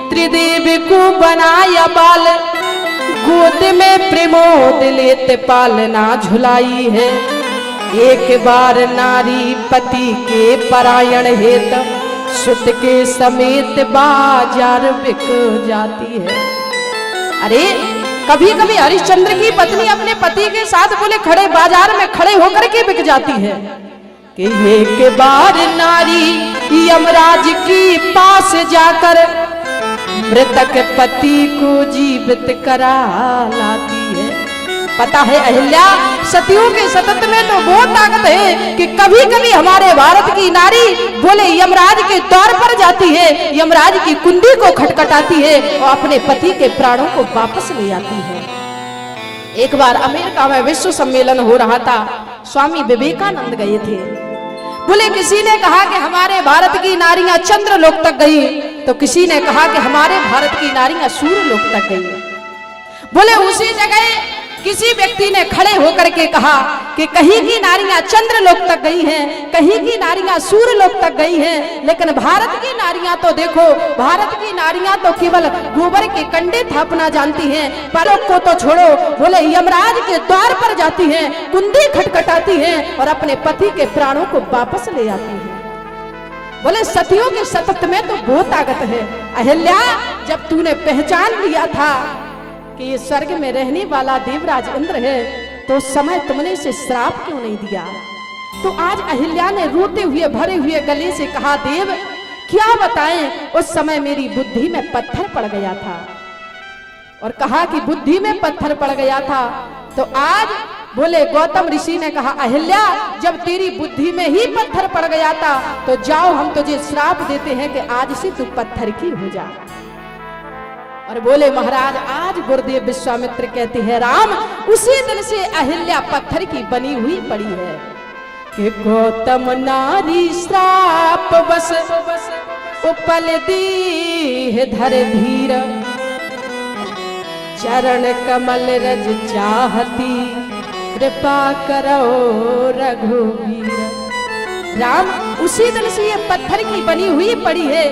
त्रिदेव को बनाया बाल, गोद में प्रमोद लेत पालना झुलाई है। एक बार नारी पति के परायण हेत, सुत के समेत बाजार बिक जाती है। अरे कभी कभी हरिश्चंद्र की पत्नी अपने पति के साथ बोले खड़े बाजार में खड़े होकर के बिक जाती है कि एक बार नारी यमराज की पास जाकर मृतक पति को जीवित करा लाती है। पता है अहिल्या, सतियों के सतत में तो बहुत ताकत है कि कभी कभी हमारे भारत की नारी बोले यमराज के द्वार पर जाती है, यमराज की कुंडी को खटखटाती है और अपने पति के प्राणों को वापस ले आती है। एक बार अमेरिका में विश्व सम्मेलन हो रहा था, स्वामी विवेकानंद गए थे। बोले किसी ने कहा कि हमारे भारत की नारियां चंद्र लोक तक गई, तो किसी ने कहा कि हमारे भारत की नारियां सूर्य लोक तक गई। बोले उसी जगह किसी व्यक्ति ने खड़े होकर के कहा कि कहीं की नारियां चंद्र लोक तक गई हैं, कहीं की नारियां सूर्य लोक तक गई हैं, लेकिन भारत की नारियां तो देखो, भारत की नारियां तो केवल गोबर के कंडे थापना जानती हैं, परलोक को तो छोड़ो, बोले यमराज के द्वार पर जाती हैं, कुंडी खटखटाती हैं और अपने पति के प्राणों को वापस ले आती हैं। बोले सतियों के सतत में तो बहुत ताकत है। अहिल्या, जब तूने पहचान लिया था कि ये स्वर्ग में रहने वाला देवराज इंद्र है, तो उस समय तुमने इसे श्राप क्यों नहीं दिया? तो आज अहिल्या ने रोते हुए भरे हुए गले से कहा, देव क्या बताएं, उस समय मेरी बुद्धि में पत्थर पड़ गया था। और कहा कि बुद्धि में पत्थर पड़ गया था। तो आज बोले गौतम ऋषि ने कहा, अहिल्या जब तेरी बुद्धि में ही पत्थर पड़ गया था तो जाओ हम तुझे श्राप देते हैं कि आज से तू पत्थर की हो जा। और बोले महाराज आज गुरुदेव विश्वामित्र कहते हैं, राम उसी दिन से अहिल्या पत्थर की बनी हुई पड़ी है कि गौतम नारी श्राप बस उपल दीह धर धीर, चरण कमल रज चाहती कृपा करो रघुवीर। राम उसी दिन से ये पत्थर की बनी हुई पड़ी है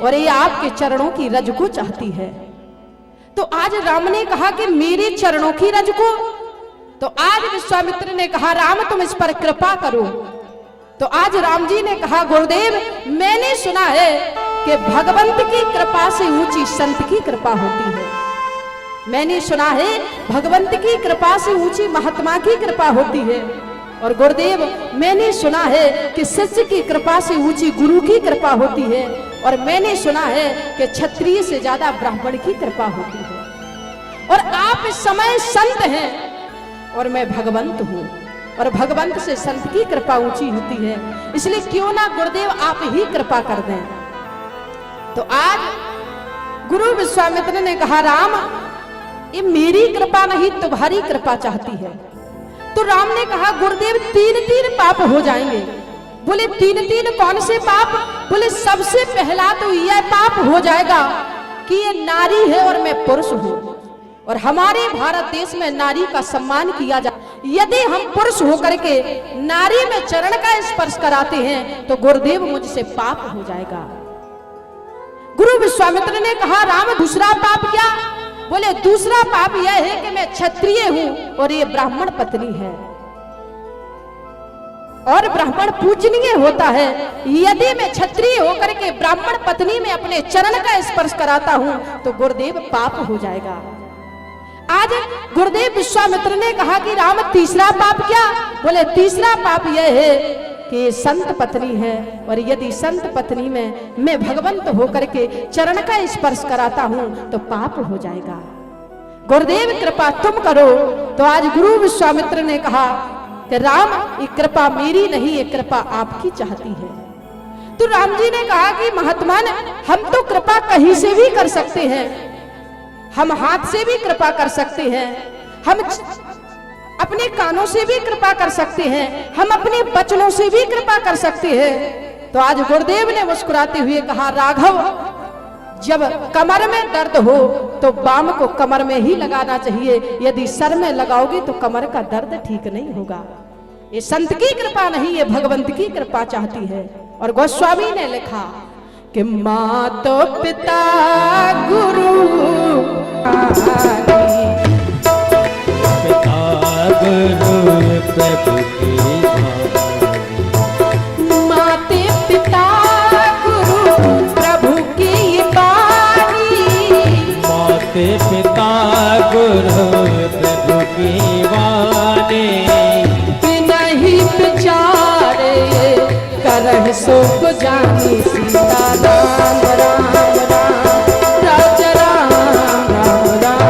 और ये आपके चरणों की रज को चाहती है। तो आज राम ने कहा कि मेरे चरणों की रज को, तो आज विश्वामित्र ने कहा राम तुम इस पर कृपा करो। तो आज राम जी ने कहा गुरुदेव मैंने सुना है कि भगवंत की कृपा से ऊंची संत की कृपा होती है। मैंने सुना है भगवंत की कृपा से ऊंची महात्मा की कृपा होती है। और गुरुदेव मैंने सुना है कि शिष्य की कृपा से ऊंची गुरु की कृपा होती है। और मैंने सुना है कि क्षत्रिय से ज्यादा ब्राह्मण की कृपा होती है। और आप इस समय संत हैं और मैं भगवंत हूं, और भगवंत से संत की कृपा ऊंची होती है। इसलिए क्यों ना गुरुदेव आप ही कृपा कर दें। तो आज गुरु विश्वामित्र ने कहा राम ये मेरी कृपा नहीं तुम्हारी कृपा चाहती है। तो राम ने कहा गुरुदेव 3-3 पाप हो जाएंगे। बोले 3-3 कौन से पाप? बोले सबसे पहला तो यह पाप हो जाएगा कि ये नारी है और मैं पुरुष हूं, और हमारे भारत देश में नारी का सम्मान किया जाए। यदि हम पुरुष होकर के नारी में चरण का स्पर्श कराते हैं तो गुरुदेव मुझसे पाप हो जाएगा। गुरु विश्वामित्र ने कहा राम दूसरा पाप क्या? बोले दूसरा पाप यह है कि मैं क्षत्रिय हूं और ये ब्राह्मण पत्नी है, और ब्राह्मण पूजनीय होता है। यदि मैं क्षत्रिय होकर के ब्राह्मण पत्नी में अपने चरण का स्पर्श कराता हूं तो गुरुदेव पाप हो जाएगा। आज गुरुदेव विश्वामित्र ने कहा कि राम तीसरा पाप क्या? बोले तीसरा पाप यह है कि संत पत्नी है, और यदि संत पत्नी में मैं भगवंत होकर के चरण का स्पर्श कराता हूं तो पाप हो जाएगा। गुरुदेव कृपा तुम करो। तो आज गुरु विश्वामित्र ने कहा कि राम ये कृपा मेरी नहीं, ये कृपा आपकी चाहती है। तो राम जी ने कहा कि महात्मन हम तो कृपा कहीं से भी कर सकते हैं, हम हाथ से भी कृपा कर सकते हैं, हम अपने कानों से भी कृपा कर सकते हैं, हम अपने वचनों से भी कृपा कर सकते हैं। तो आज गुरुदेव ने मुस्कुराते हुए कहा, राघव जब कमर में दर्द हो तो बाम को कमर में ही लगाना चाहिए, यदि सर में लगाओगे तो कमर का दर्द ठीक नहीं होगा। ये संत की कृपा नहीं, ये भगवंत की कृपा चाहती है। और गोस्वामी ने लिखा कि माँ तो पिता गुरु प्रभु की माते पिता गुरु प्रभु की वाणी, माते पिता गुरु प्रभु की वाणी, बिना ही विचारे करह सुख जानी, सीता राम राम राम राजा राम राम राम,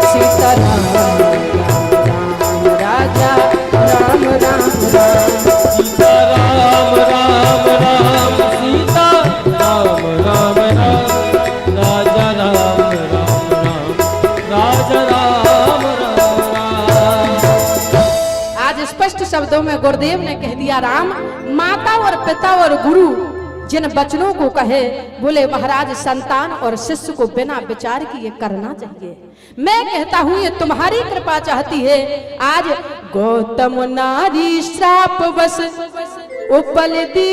सीता राम राम राजा राम राम राम। सीता राम राम राम, सीता राम राम राम, राजा राम राम राम, राजा राम राम राम। आज स्पष्ट शब्दों में गुरुदेव ने कह दिया, राम माता और पिता और गुरु जिन वचनों को कहे, बोले महाराज संतान और शिष्य को बिना विचार किए करना चाहिए। मैं कहता हूं ये तुम्हारी कृपा चाहती है। आज गौतम नारी श्राप बस उपल दी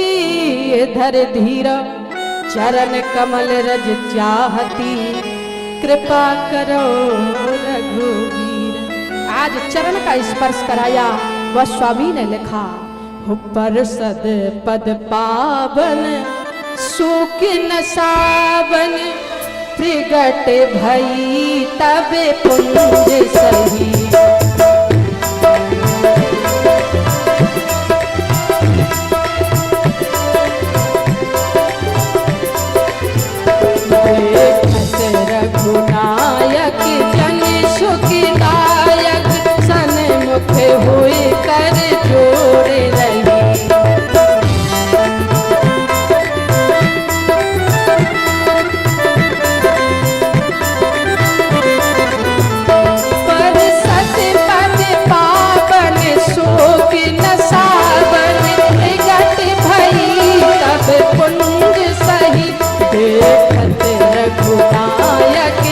धर धीर, चरण कमल रज चाहती, कृपा करो रघुवीर। आज चरण का स्पर्श कराया। गोस्वामी ने लिखा, परसद पद पावन सुख न सावन, प्रगट भई तबे पुंज सही। रघुनायक जन सुखदायक, सन्मुख हुए कर जोड़ रही। परसत पद पावन सुख न सावन, प्रगट भई तब पुंज सही। देखत रघुनायक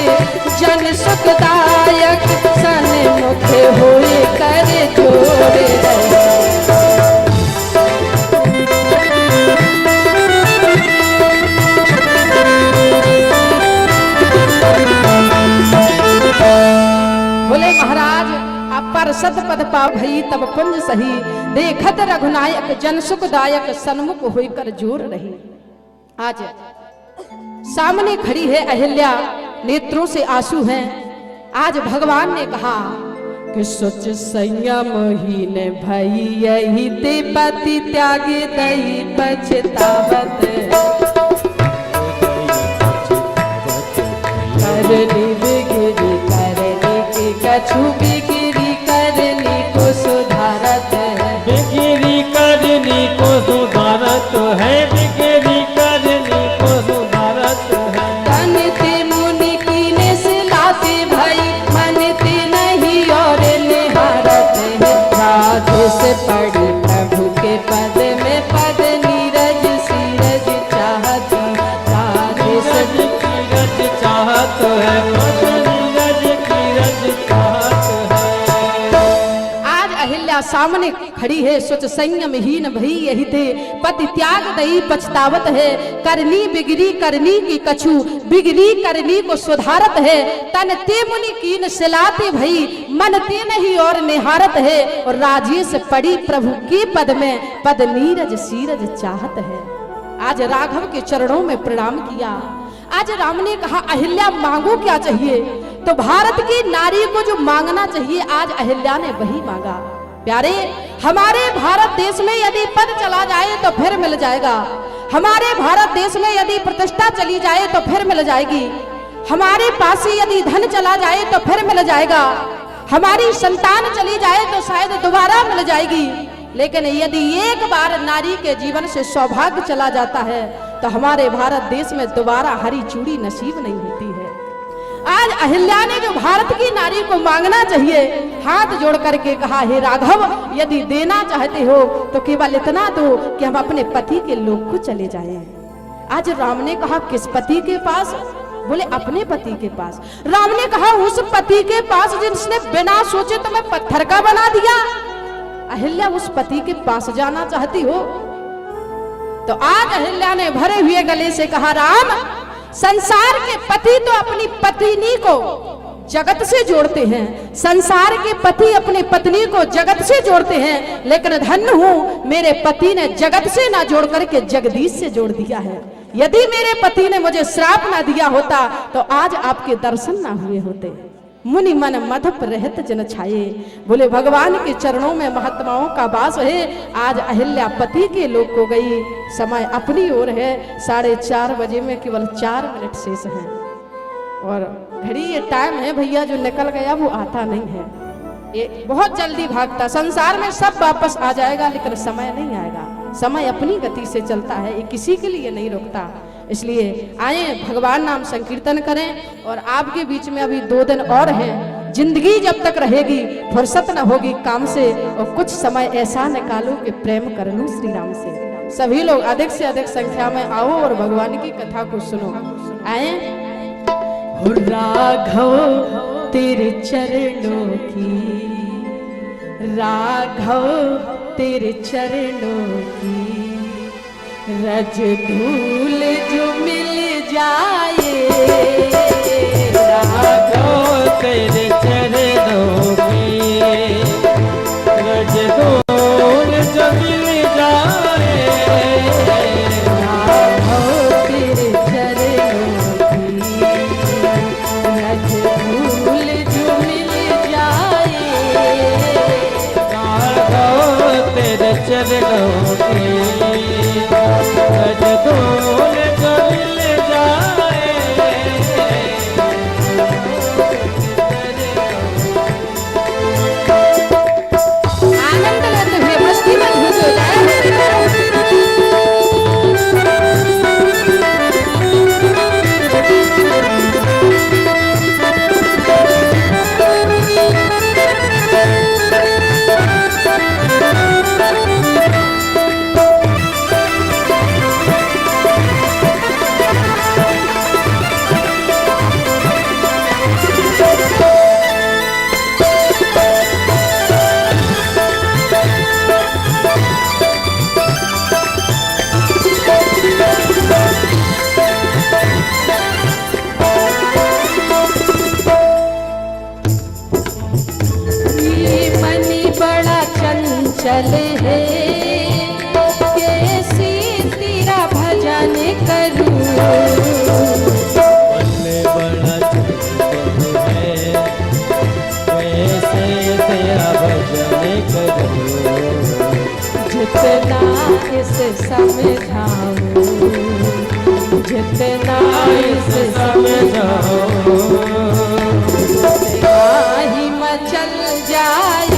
जन सुखदायक, सन्मुख हुए कर जोड़ रही। बोले महाराज आप परसत पद पा भई तब पुंज सही, देखत रघुनायक जन सुखदायक, सन्मुख होकर जोर रही। आज सामने खड़ी है अहिल्या, नेत्रों से आंसू हैं। आज भगवान ने कहा कि सोच संयम ही ने भई, यही ते पति त्याग दई पछतावत, करनी बिगिरी करनी की कछु बिगिरी करनी को सुधारत है, बिगिरी करनी को सुधारत है, बिगिरी करनी को सुधारत है। तन ते मुनि कीने से लाते भई, मन ते नहीं और निहारत है। राधे से पड़ी प्रभु के पद में, पद नीरज सीरज चाहत, राधे से कीरज चाहत है, पद नीरज कीरज चाहत है। आज अहिल्या सामने खड़ी है, सोच संयम हीन भई यही थे, पति त्याग दई पछतावत है। करनी बिगड़ी करनी की कछु, बिगड़ी करनी को सुधारत है। तन ते मुनि कीन सिलाते भई, मन ते नहीं और निहारत है। और राजेश पड़ी प्रभु के पद में, पद नीरज सीरज चाहत है। आज राघव के चरणों में प्रणाम किया। आज राम ने कहा अहिल्या मांगो क्या चाहिए, तो भारत की नारी को जो मांगना चाहिए आज अहिल्या ने वही मांगा। प्यारे, हमारे भारत देश में यदि पद चला जाए तो फिर मिल जाएगा, हमारे भारत देश में यदि प्रतिष्ठा चली जाए तो फिर मिल जाएगी, हमारे पास ही यदि धन चला जाए तो फिर मिल जाएगा, हमारी संतान चली जाए तो शायद दोबारा मिल जाएगी। लेकिन यदि एक बार नारी के जीवन से सौभाग्य चला जाता है तो हमारे भारत देश में दोबारा हरी चूड़ी नसीब नहीं होती है। आज अहिल्या ने जो भारत की नारी को मांगना चाहिए, हाथ जोड़ करके कहा, हे राघव, यदि देना चाहते हो तो केवल इतना दो कि हम अपने पति के लोक को चले जाएं। आज राम ने कहा, किस पति के पास? बोले, अपने पति के पास। राम ने कहा, उस पति के पास जिसने बिना सोचे तुम्हें पत्थर का बना दिया। अहिल्या उस पति के पास जाना चाहती हो? तो आज अहिल्या ने भरे हुए गले से कहा, राम, संसार के पति तो अपनी पत्नी को जगत से जोड़ते हैं, संसार के पति अपनी पत्नी को जगत से जोड़ते हैं, लेकिन धन्य हूं मेरे पति ने जगत से ना जोड़ करके जगदीश से जोड़ दिया है। यदि मेरे पति ने मुझे श्राप ना दिया होता तो आज आपके दर्शन ना हुए होते। मुनि मन मधप रहत जन छाये। बोले, भगवान के चरणों में महात्माओं का वास है। आज अहिल्या पति के लोक को गई। समय अपनी ओर है, 4:30 बजे में केवल 4 मिनट शेष हैं और घड़ी ये टाइम है भैया, जो निकल गया वो आता नहीं है, ये बहुत जल्दी भागता। संसार में सब वापस आ जाएगा लेकिन समय नहीं आएगा। समय अपनी गति से चलता है, ये किसी के लिए नहीं रुकता। इसलिए आए, भगवान नाम संकीर्तन करें। और आपके बीच में अभी 2 दिन और हैं। जिंदगी जब तक रहेगी फुर्सत न होगी काम से, और कुछ समय ऐसा निकालो कि प्रेम कर लूं श्री राम से। सभी लोग अधिक से अधिक संख्या में आओ और भगवान की कथा को सुनो। आए। राघव तेरे चरणों की, राघव तेरे चरणों की रज धूल जो मिल जाए। राघव तेरे चरणों की रज धूल जो मिल जाए। राघव तेरे चरणों की रज धूल जो मिल जाए। राघव तेरे चरणों की रज धूल जो मिल जाए। आनंद लेते हुए मस्ती में धुत हो जाए। चल है कैसी तेरा भजन करूं। बल्ले बड़ा चंचल है कैसे तेरा भजन करूं। जितना इस समझाऊं, जितना इस समझाओ ही मचल जाए।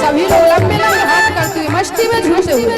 सभी लोग लंबे लंबे हाथ करते हुए मस्ती में झूमते हुए।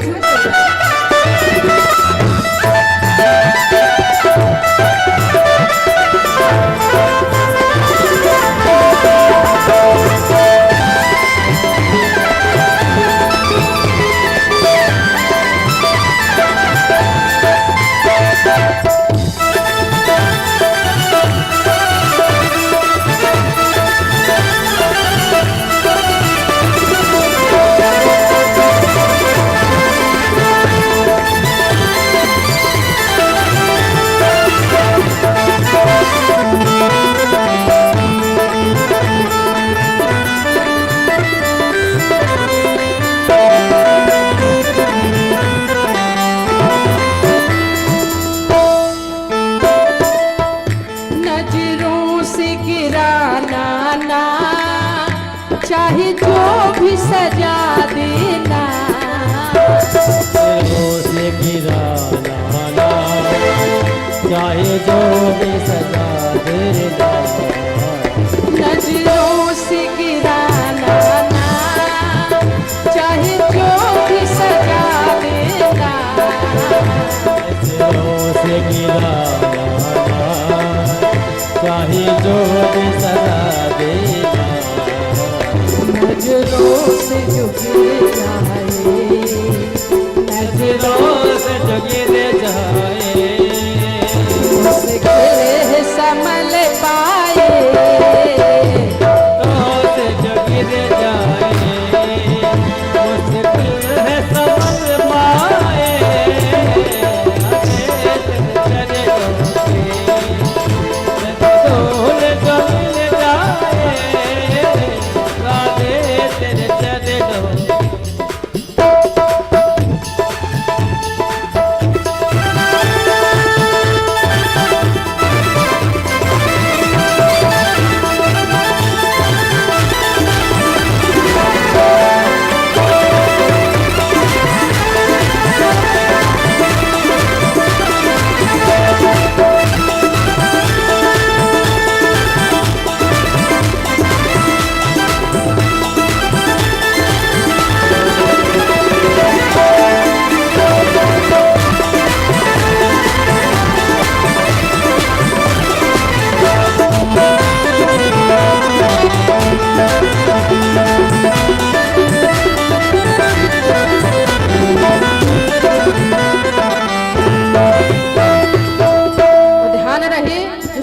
चाहे जो भी सजा देना, से गिराना, चाहे जो भी सजा देना। नजरों से गिराना ना, चाहे जो भी सजा देना। नजरों से गिराना चाहे जो भी सजा देना। नजरों से जो गिर जाए, नजरों से जो गिर जाए उसे खिले संभल पाए। से जो गिर जाए मुश्किल है समझ पाए। चले डोले जो मिल जाए राधे तेरे चले डोले।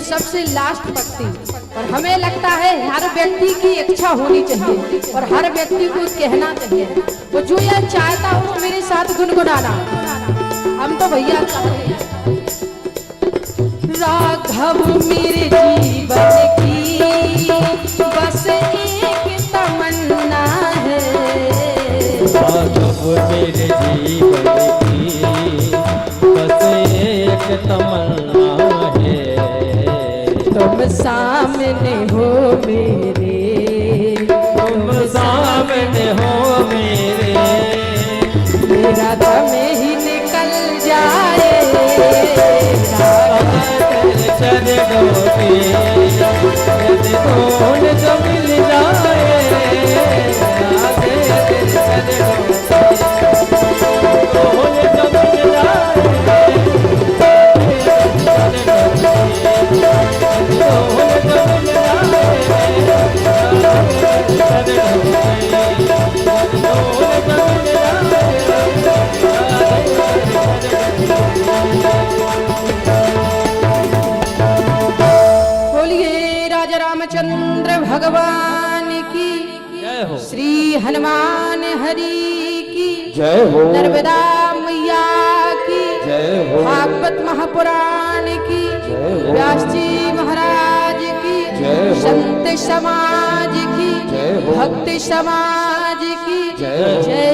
सबसे लास्ट भक्ति। और हमें लगता है हर व्यक्ति की इच्छा होनी चाहिए और हर व्यक्ति को कहना चाहिए, वो जो यह चाहता हो वो मेरे साथ गुनगुनाना। हम तो भैया चाहते हैं राघव मेरे जीवन की बस एक तमन्ना है। राघव मेरे जीवन की बस एक तमन्ना है। तुम सामने हो मेरे, तुम सामने हो मेरे, मेरा दम ही निकल जाए। चले डोले कौन जो मिल जाए राधे तेरे चले डोले कौन जो मिल जाए बोलिए राजा रामचंद्र भगवान की जय हो। श्री हनुमान हरि की जय हो। नर्मदा मैया की जय हो। भागवत महापुराण की जय हो। व्यास जी महाराज की जय हो। संत समाज की जय हो। भक्त समाज की जय हो। जय